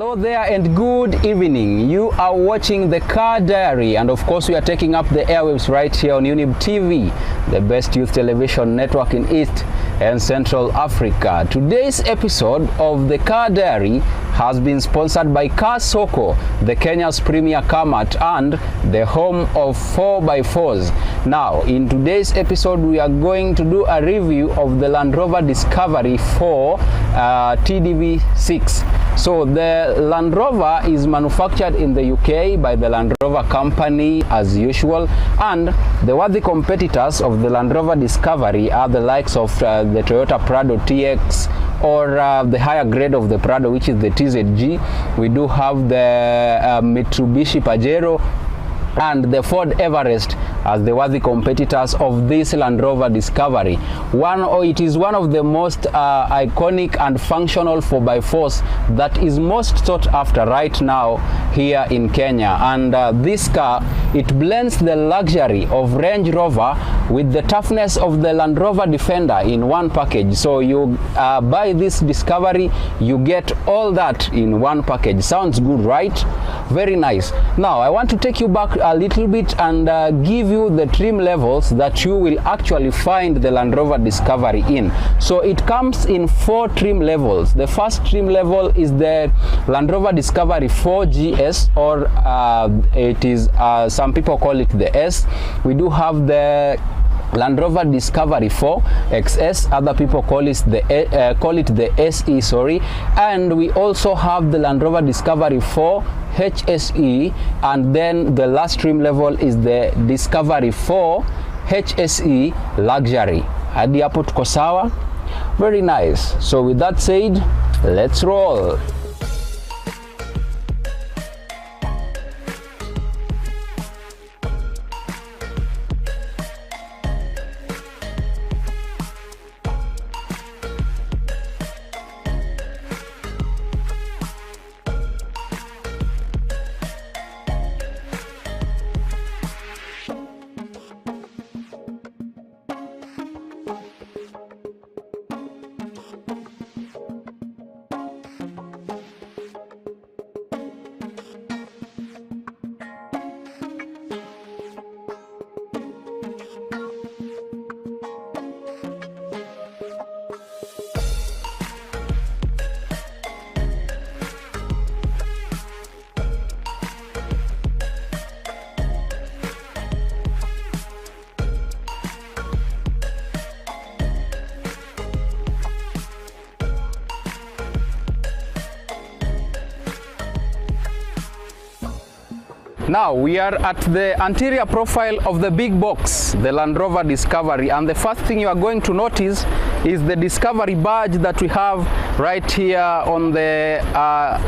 Hello there and good evening. You are watching the Car Diary, and of course we are taking up the airwaves right here on Younib TV, the best youth television network in East and Central Africa. Today's episode of the Car Diary has been sponsored by Car Soko, the Kenya's premier car mart and the home of 4x4s. Now, in today's episode, we are going to do a review of the Land Rover Discovery 4 SDV6. So the Land Rover is manufactured in the UK by the Land Rover company as usual, and the worthy competitors of the Land Rover Discovery are the likes of the Toyota Prado TX, or the higher grade of the Prado, which is the TZG. We do have the Mitsubishi Pajero and the Ford Everest as the worthy competitors of this Land Rover Discovery. It is one of the most iconic and functional 4x4s that is most sought after right now here in Kenya. And this car, it blends the luxury of Range Rover with the toughness of the Land Rover Defender in one package. So you buy this Discovery, you get all that in one package. Sounds good, right? Very nice. Now I want to take you back a little bit and give you the trim levels that you will actually find the Land Rover Discovery in. So it comes in 4 trim levels. The first trim level is the Land Rover Discovery 4 GS, or it is some people call it the S. We do have the Land Rover Discovery 4 XS, other people call it the SE, sorry. And we also have the Land Rover Discovery 4 HSE, and then the last trim level is the Discovery 4 HSE Luxury. Hadi hapo tuko sawa? Very nice. So with that said, let's roll. Now we are at the anterior profile of the big box, the Land Rover Discovery, and the first thing you are going to notice is the Discovery badge that we have right here on the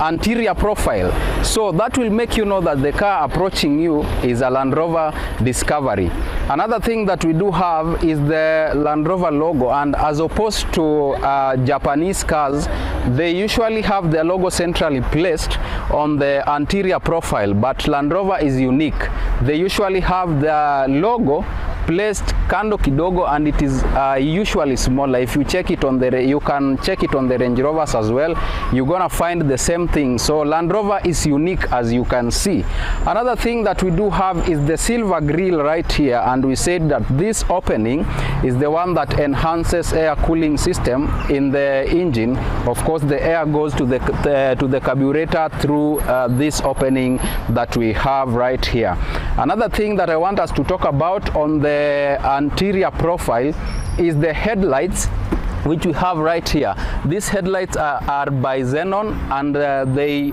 anterior profile. So that will make you know that the car approaching you is a Land Rover Discovery. Another thing that we do have is the Land Rover logo, and as opposed to Japanese cars, they usually have their logo centrally placed on the anterior profile, but Land Rover is unique. They usually have the logo placed kando kidogo, and it is usually smaller. If you check it on you can check it on the Range Rovers as well, you're gonna find the same thing. So Land Rover is unique, as you can see. Another thing that we do have is the silver grille right here, and we said that this opening is the one that enhances air cooling system in the engine. Of course, the air goes to the carburetor through this opening that we have right here. Another thing that I want us to talk about on the anterior profile is the headlights, which we have right here. These headlights are by Xenon, and they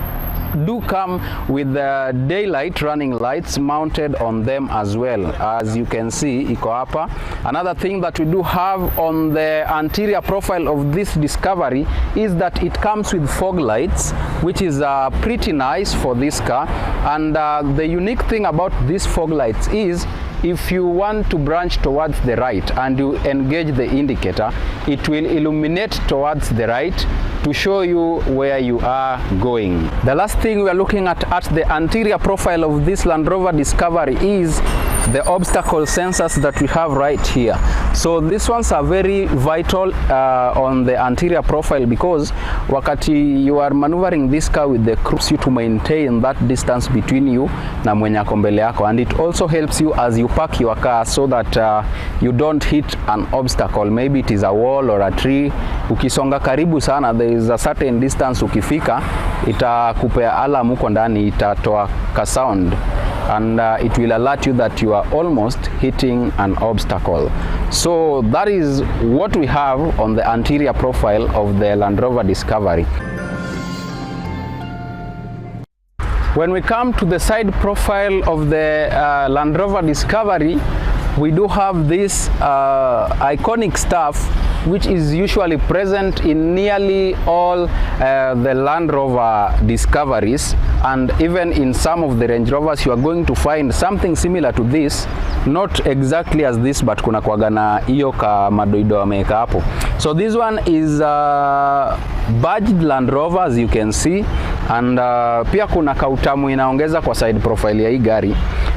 do come with the daylight running lights mounted on them as well, as you can see iko hapa. Another thing that we do have on the anterior profile of this Discovery is that it comes with fog lights, which is pretty nice for this car. And the unique thing about these fog lights is if you want to branch towards the right and you engage the indicator, it will illuminate towards the right to show you where you are going. The last thing we are looking at the anterior profile of this Land Rover Discovery is the obstacle sensors that we have right here. So these ones are very vital on the anterior profile, because wakati you are maneuvering this car with the cruise, you to maintain that distance between you na mwenye ako mbele yako, and it also helps you as you park your car so that you don't hit an obstacle, maybe it is a wall or a tree. Ukisonga karibu sana, there is a certain distance, ukifika itakupea alarm huko ndani, itatoa ka sound, and it will alert you that you are almost hitting an obstacle. So that is what we have on the anterior profile of the Land Rover Discovery. When we come to the side profile of the Land Rover Discovery, we do have this iconic stuff which is usually present in nearly all the Land Rover Discoveries, and even in some of the Range Rovers you are going to find something similar to this, not exactly as this, but kuna kuwaga na hiyo ka madoido wameweka hapo. So this one is badged Land Rover, as you can see, and pia kuna kautamu inaongeza kwa side profile ya hii gari.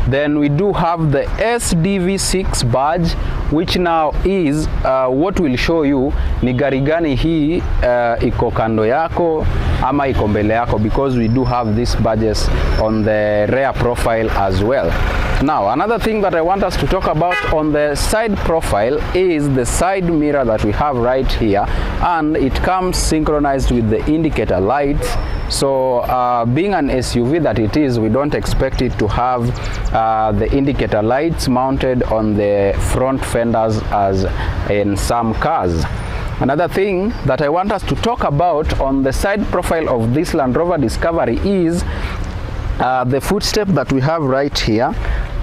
Then we do have the SDV6 badge, which now is what will show you ni gari gani hii iko kando yako ama iko mbele yako, because we do have these badges on the rear profile as well. Now, another thing that I want us to talk about on the side profile is the side mirror that we have right here, and it comes synchronized with the indicator lights. So being an SUV that it is, we don't expect it to have the indicator lights mounted on the front fenders as in some cars. Another thing that I want us to talk about on the side profile of this Land Rover Discovery is the footstep that we have right here,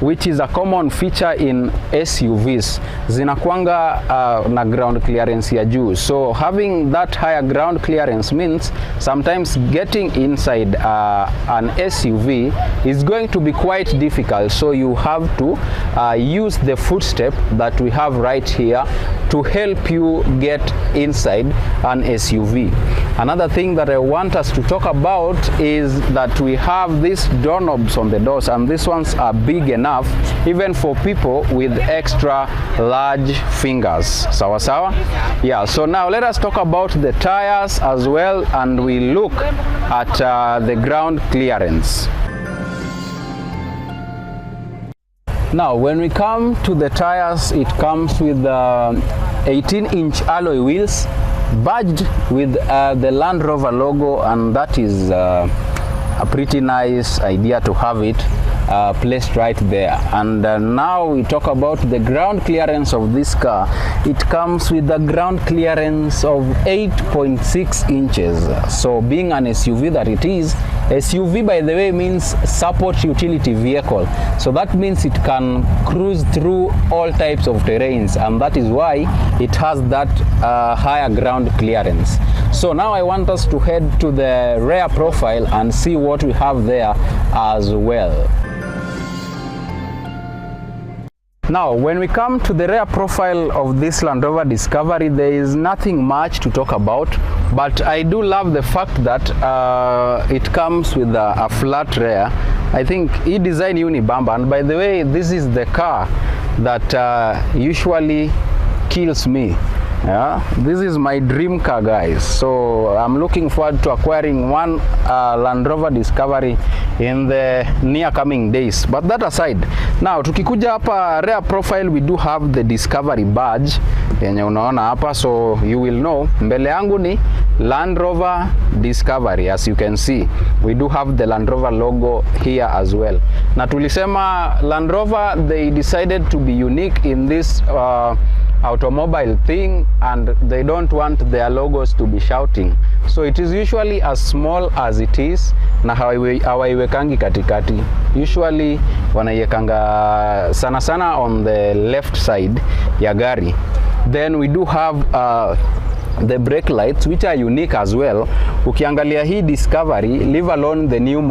which is a common feature in SUVs. Zinakuanga na ground clearance ya juu. So having that higher ground clearance means sometimes getting inside an SUV is going to be quite difficult. So you have to use the footstep that we have right here to help you get inside an SUV. Another thing that I want us to talk about is that we have these doorknobs on the doors, and these ones are big enough even for people with extra large fingers. Sawa sawa? Yeah, so now let us talk about the tires as well, and we look at the ground clearance. Now, when we come to the tires, it comes with 18-inch alloy wheels badged with the Land Rover logo, and that is a pretty nice idea to have it placed right there. And now we talk about the ground clearance of this car. It comes with a ground clearance of 8.6 inches. So being an SUV that it is, SUV by the way means support utility vehicle. So that means it can cruise through all types of terrains, and that is why it has that higher ground clearance. So now I want us to head to the rear profile and see what we have there as well. Now, when we come to the rear profile of this Land Rover Discovery, there is nothing much to talk about, but I do love the fact that it comes with a flat rear. I think he designed Younib, and by the way, this is the car that usually kills me. Yeah, this is my dream car, guys. So I'm looking forward to acquiring one Land Rover Discovery in the near coming days. But that aside, now tukikuja hapa rear profile, we do have the Discovery badge yenye unaona hapa, so you will know mbele yangu ni Land Rover Discovery. As you can see, we do have the Land Rover logo here as well. Na tulisema Land Rover, they decided to be unique in this automobile thing, and they don't want their logos to be shouting. So it is usually as small as it is, na hawaiwekangi katikati. Usually wanaiwekanga sana sana on the left side ya gari. Then we do have the brake lights, which are unique as well. ukiangalia hii Discovery, leave alone the new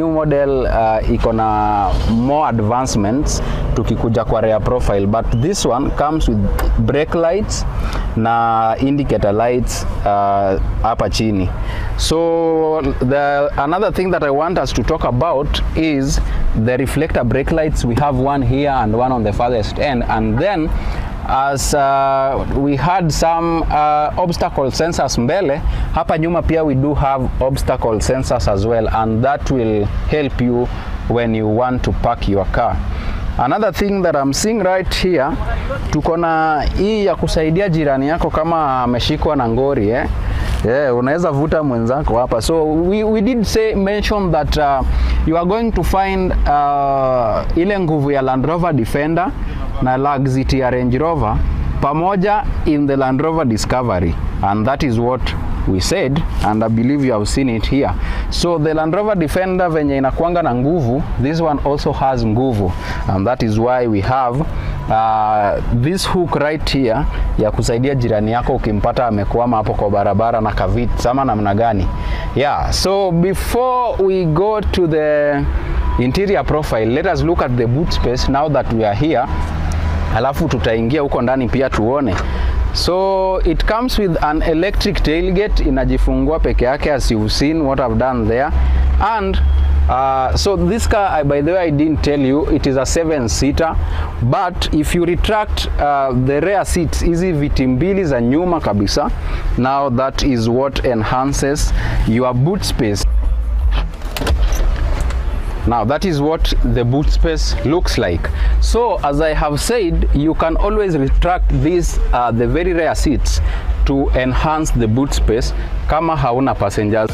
model iko na more advancements tukikuja kwa rear profile, but this one comes with brake lights na indicator lights hapa chini. So another thing that I want us to talk about is the reflector brake lights. We have one here and one on the farthest end, and then as we had some obstacle sensors mbele, hapa nyuma pia we do have obstacle sensors as well, and that will help you when you want to park your car. Another thing that I'm seeing right here, tuko na hii ya kusaidia jirani yako kama ameshikwa na ngori unaweza vuta mwenzako hapa. So we did mention that you are going to find ile nguvu ya Land Rover Defender na laxity ya Range Rover pamoja in the Land Rover Discovery, and that is what we said, and I believe you have seen it here. So the Land Rover Defender venye inakuanga na nguvu, this one also has nguvu, and that is why we have this hook right here ya kusaidia jirani yako ukimpata amekwama hapo kwa barabara na kavit sama namna gani. Yeah, so before we go to the interior profile, let us look at the boot space now that we are here. Alafu tutaingia huko ndani pia tuone. So it comes with an electric tailgate, inajifungua peke yake, as you've seen what I've done there. And so this car, by the way, I didn't tell you, it is a 7-seater, but if you retract the rear seats, hizi viti mbili za nyuma kabisa, now that is what enhances your boot space. Now that is what the boot space looks like. So as I have said, you can always retract these the very rear seats to enhance the boot space kama hauna passengers.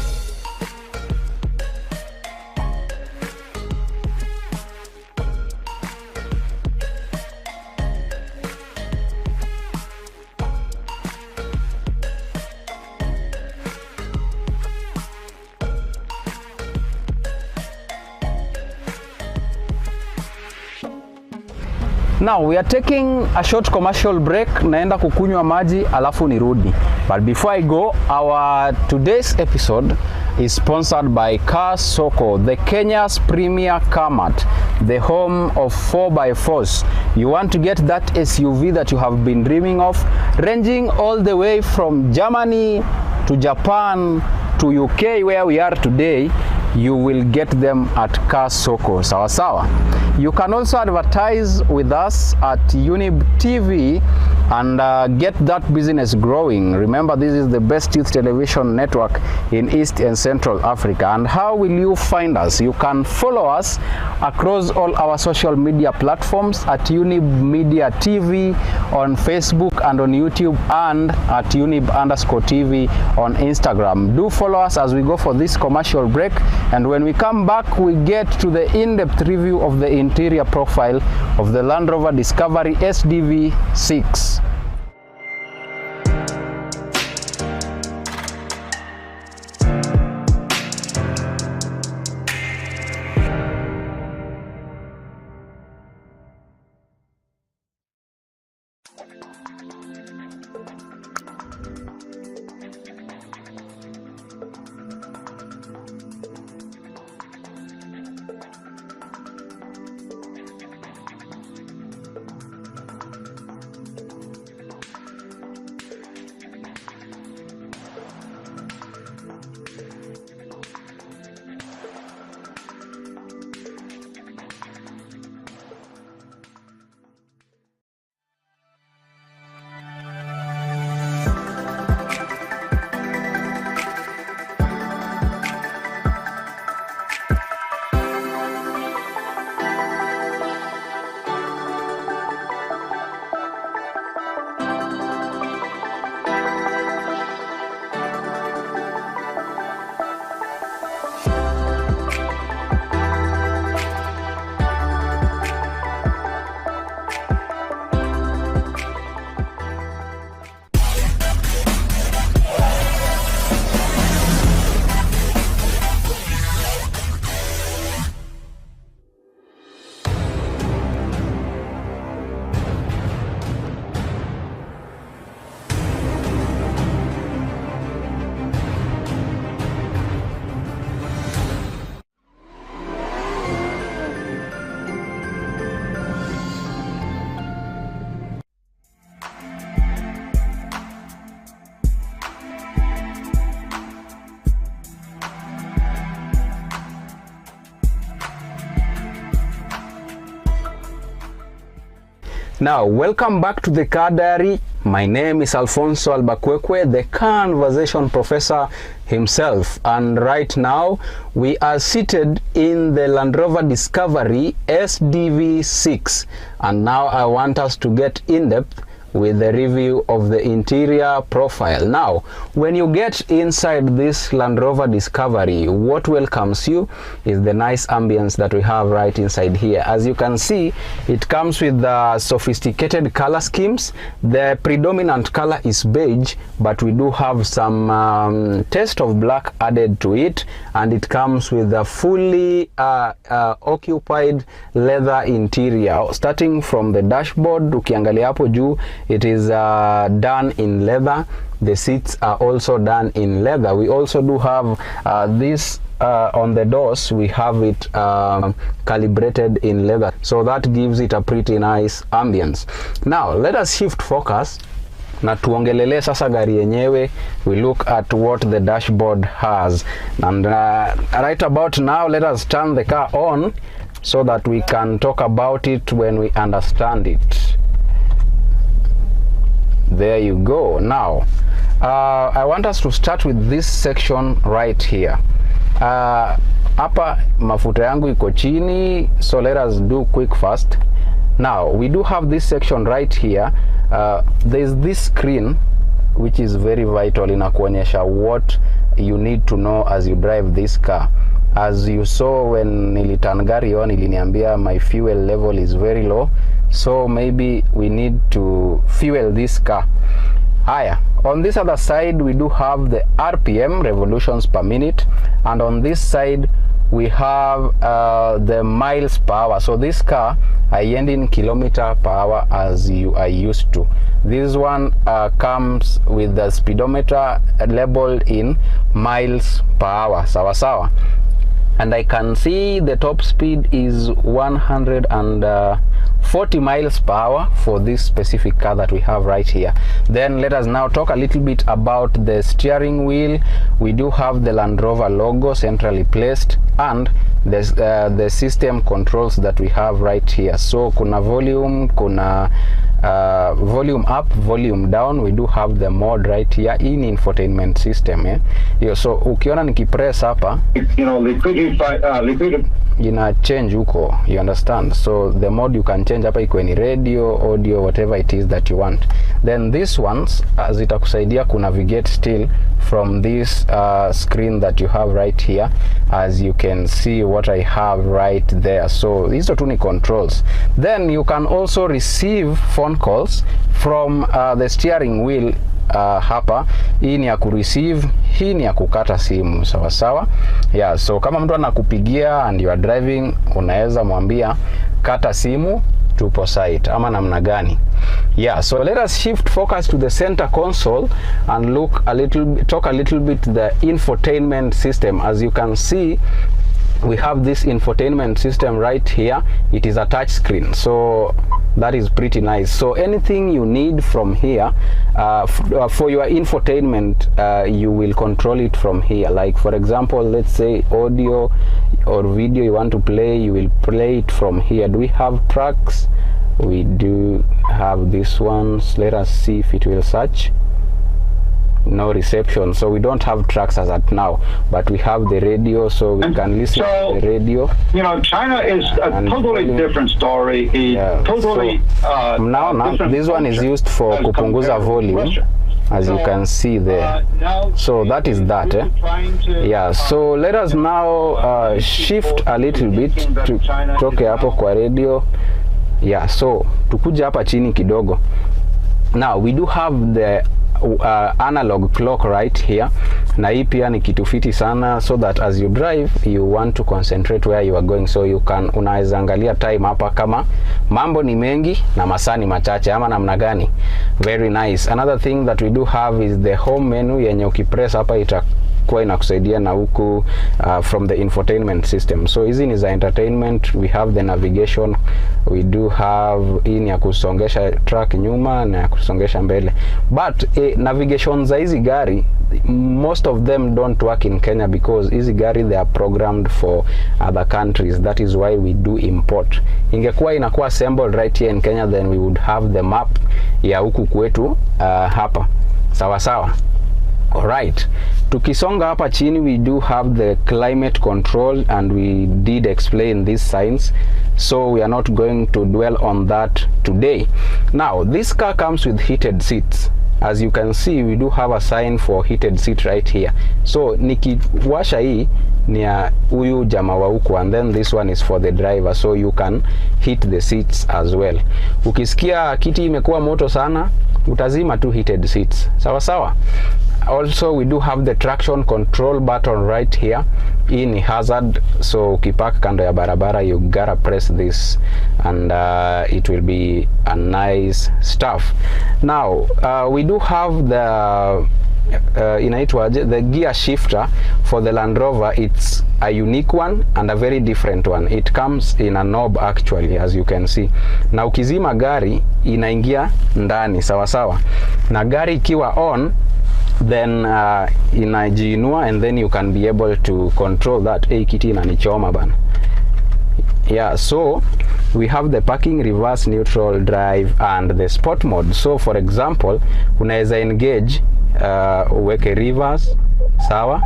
Now we are taking a short commercial break, naenda kukunywa maji alafu nirudi. But before I go, our today's episode is sponsored by Car Soko, the Kenya's premier car mart, the home of 4x4s. You want to get that SUV that you have been dreaming of, ranging all the way from Germany to Japan to UK where we are today, you will get them at Car Soko. Sawa sawa. You can also advertise with us at Younib TV and get that business growing. Remember, this is the best youth television network in East and Central Africa. And how will you find us? You can follow us across all our social media platforms at Younib Media TV on Facebook and on YouTube, and at Younib_TV on Instagram. Do follow us as we go for this commercial break, and when we come back, we get to the in-depth review of the interior profile of the Land Rover Discovery SDV6. Now, welcome back to the Car Diary. My name is Alfonso Albakwekwe, the conversation professor himself, and right now we are seated in the Land Rover Discovery SDV6, and now I want us to get in depth with the review of the interior profile. Now, when you get inside this Land Rover Discovery, what welcomes you is the nice ambience that we have right inside here. As you can see, it comes with the sophisticated color schemes. The predominant color is beige, but we do have some taste of black added to it, and it comes with a fully occupied leather interior. Starting from the dashboard, ukiangalia hapo juu, it is done in leather. The seats are also done in leather. We also do have this on the doors. We have it calibrated in leather, so that gives it a pretty nice ambience. Now let us shift focus na tuongelele sasa gari yenyewe. We look at what the dashboard has, and right about now let us turn the car on so that we can talk about it when we understand it. There you go. Now I want us to start with this section right here. Hapa mafuta yangu iko chini, so let us do quick fast. Now we do have this section right here. There is this screen which is very vital in kuonyesha what you need to know as you drive this car. As you saw when niliturn gari on, iliniambia my fuel level is very low, so maybe we need to fuel this car. Higher. On this other side we do have the RPM, revolutions per minute, and on this side we have the miles per hour. So this car I end in kilometer per hour as you are used to. This one comes with the speedometer labeled in miles per hour. Sawa sawa. And I can see the top speed is 140 miles per hour for this specific car that we have right here. Then let us now talk a little bit about the steering wheel. We do have the Land Rover logo centrally placed, and the system controls that we have right here. So kuna volume, kuna volume up, volume down. We do have the mode right here in infotainment system. So ukiona nikipress hapa, you know, liquid ina change huko, you understand. So the mode you can change hapa iko ni radio, audio, whatever it is that you want. Then these ones zitakusaidia ku navigate still from this screen that you have right here, as you can see what I have right there. So these are two controls. Then you can also receive phone calls from the steering wheel. Hapa hii ni ya kureceive, hii ni ya kukata simu. Sawa sawa. Yeah, so kama mtu anakupigia and you are driving, unaweza mwambia kata simu, tupo site, ama namna gani. Yeah, so let us shift focus to the center console and talk a little bit the infotainment system. As you can see, we have this infotainment system right here. It is a touch screen, so that is pretty nice. So anything you need from here for your infotainment, you will control it from here. Like for example, let's say audio or video you want to play, you will play it from here. Do we have tracks? We do have this ones. Let us see if it will search. No reception, so we don't have tracks as at now, but we have the radio, so we can listen to the radio. You know, China is a totally different story. Totally now this one is used for kupunguza volume, as you can see there. So that is that. Yeah, so let us now shift a little bit to toke hapo kwa radio. Yeah, so tukuja hapa chini kidogo. Now we do have the analog clock right here, na hii pia ni kitu fiti sana, so that as you drive you want to concentrate where you are going, so you can unaweza angalia time hapa kama mambo ni mengi na masaa ni machache, ama namna gani. Very nice. Another thing that we do have is the home menu yenye ukipress hapa kwa inakusaidia na huku from the infotainment system. So hizi ni za entertainment. We have the navigation, we do have hii ya kusongesha track nyuma na ya kusongesha mbele. But navigation za hizi gari, most of them don't work in Kenya because hizi gari they are programmed for other countries. That is why we do import. Ingekuwa inakuwa assembled right here in Kenya, then we would have the map ya huku kwetu hapa. Sawa sawa. Alright, tukisonga hapa chini, we do have the climate control, and we did explain these signs, so we are not going to dwell on that today. Now this car comes with heated seats. As you can see, we do have a sign for heated seat right here. So nikiwasha hii ni ya huyu jamaa wa huku, and then this one is for the driver, so you can heat the seats as well. Ukisikia kiti imekuwa moto sana, utazima tu heated seats. Sawa sawa. Also, we do have the traction control button right here. Hii ni hazard, so ukipark kando ya barabara, you gotta press this, and it will be a nice stuff. Now we do have the the gear shifter for the Land Rover. It's a unique one and a very different one. It comes in a knob actually, as you can see. Na ukizima gari inaingia ndani, sawa sawa. Na gari ikiwa on, then inajiinua, and then you can be able to control that. Kiti inanichoma bana. Yeah, so we have the parking, reverse, neutral, drive, and the sport mode. So for example, unaweza engage, uweke reverse, sawa,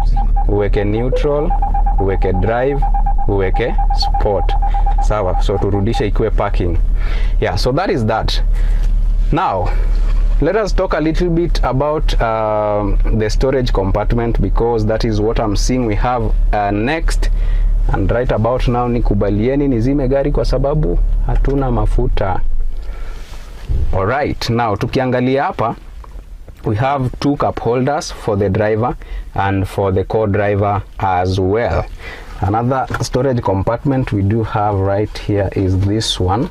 uweke neutral, uweke drive, uweke sport, sawa. So turudishe ikuwe parking. Yeah, so that is that. Now let us talk a little bit about the storage compartment, because that is what I'm seeing we have next. And right about now, nikubalieni nizime gari kwa sababu hatuna mafuta. Alright, now tukiangalia hapa, we have 2 cup holders for the driver and for the co-driver as well. Another storage compartment we do have right here is this one.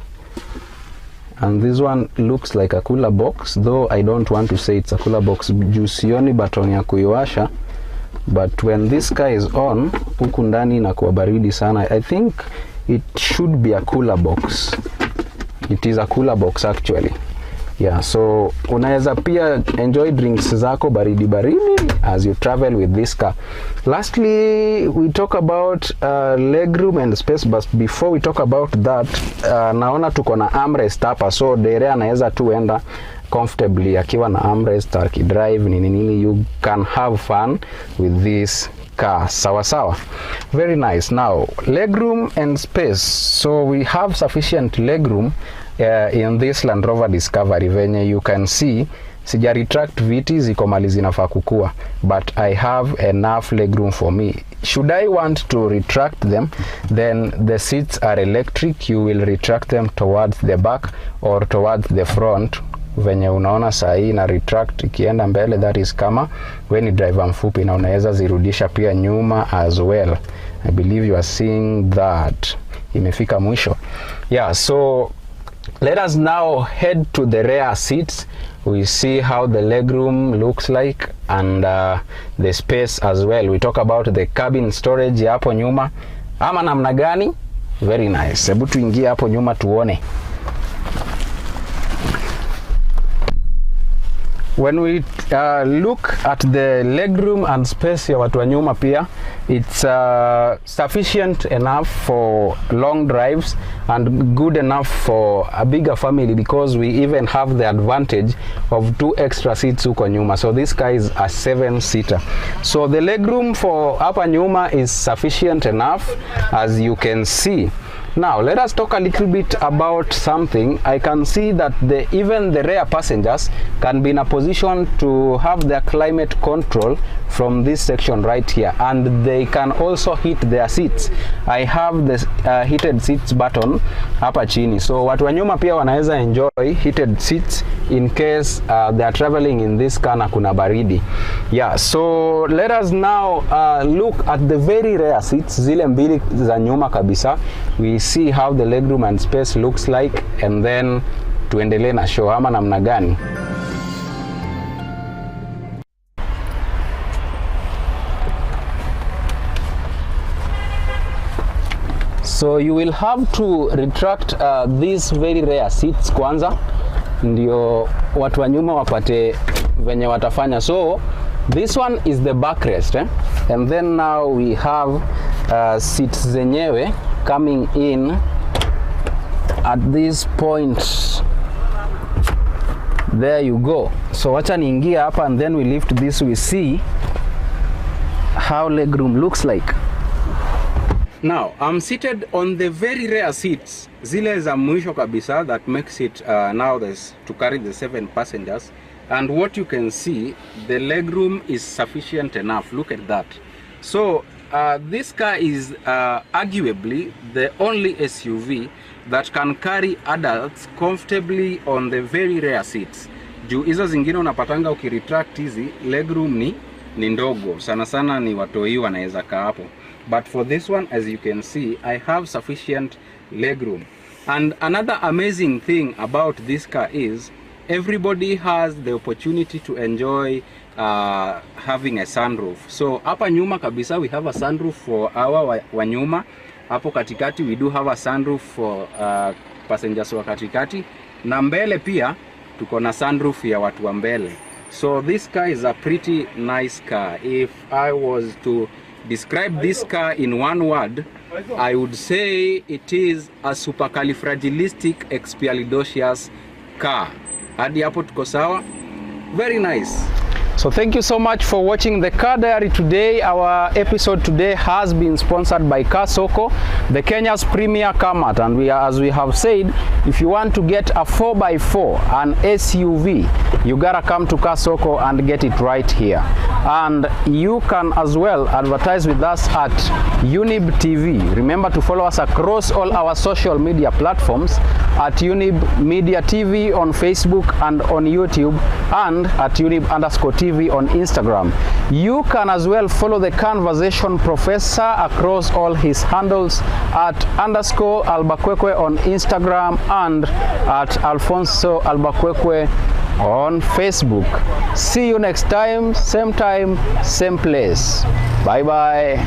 And this one looks like a cooler box, though I don't want to say it's a cooler box. Jusioni button ya kuiwasha, but when this guy is on, huku ndani inakuwa baridi sana. I think it should be a cooler box. It is a cooler box actually. Yeah, so unaweza pia enjoy drinks zako baridi as you travel with this car. Lastly, we talk about legroom and space, but before we talk about that, naona tuko na armrest hapa, so dereva anaweza tuenda comfortably akiwa na armrest, akidrive nini, you can have fun with this car. Sawa sawa. Very nice. Now legroom and space, so we have sufficient legroom in this Land Rover Discovery. Venye you can see, sija retract viti, ziko mali zinafaa kukua, but I have enough legroom for me. Should I want to retract them, then the seats are electric. You will retract them towards the back or towards the front. Venye unaona sahi na retract ikienda mbele, that is kama when ni driver mfupi, na unaweza zirudisha pia nyuma as well. I believe you are seeing that. Imefika mwisho. Yeah, so let us now head to the rear seats. We see how the legroom looks like, and the space as well. We talk about the cabin storage hapo nyuma. Ama namna gani? Very nice. Hebu tuingie hapo nyuma tuone. When we look at the legroom and space ya watu wa nyuma pia, it's sufficient enough for long drives and good enough for a bigger family, because we even have the advantage of 2 extra seats huko nyuma. So this car is a 7-seater. So the legroom for hapa nyuma is sufficient enough, as you can see. Now let us talk a little bit about something. I can see that even the rear passengers can be in a position to have their climate control from this section right here, and they can also heat their seats. I have the heated seats button hapa chini, so watu wa nyuma pia wanaweza enjoy heated seats in case they are traveling in this car na kuna baridi. Yeah, so let us now look at the very rear seats, zile mbili za nyuma kabisa. We see how the legroom and space looks like, and then tuendelee na show ama namna gani. So you will have to retract these very rare seats kwanza, ndio watu wa nyuma wapate venye watafanya. So this one is the backrest, and then now we have seats zenyewe coming in at this point. There you go. So wacha niingia hapa and then we lift this, we see how legroom looks like. Now I'm seated on the very rare seats, zile za mwisho kabisa, that makes it now to carry the 7 passengers. And what you can see, the legroom is sufficient enough. Look at that. So this car is arguably the only SUV that can carry adults comfortably on the very rare seats. Juu hizo zingine unapatanga ukiretract hizi legroom ni ndogo sana sana, ni watoi wanaweza kaa hapo. But for this one, as you can see, I have sufficient legroom. And another amazing thing about this car is everybody has the opportunity to enjoy having a sunroof. So hapa nyuma kabisa we have a sunroof for our wa nyuma. Hapo katikati we do have a sunroof for passengers wa katikati. Na mbele pia tuko na sunroof ya watu wa mbele. So this car is a pretty nice car. If I was to describe this car in one word, I would say it is a supercalifragilisticexpialidocious car. Hadi hapo tuko sawa? Very nice. So thank you so much for watching the Car Diary today. Our episode today has been sponsored by Car Soko, the Kenya's premier car mart. And as we have said, if you want to get a 4x4, an SUV, you gotta come to Car Soko and get it right here. And you can as well advertise with us at Younib TV. Remember to follow us across all our social media platforms at Younib Media TV on Facebook and on YouTube, and at Younib_TV on Instagram. You can as well follow the Conversation Professor across all his handles at _Albakwekwe on Instagram and at Alfonso Albakwekwe on Facebook. See you next time, same time, same place. Bye bye.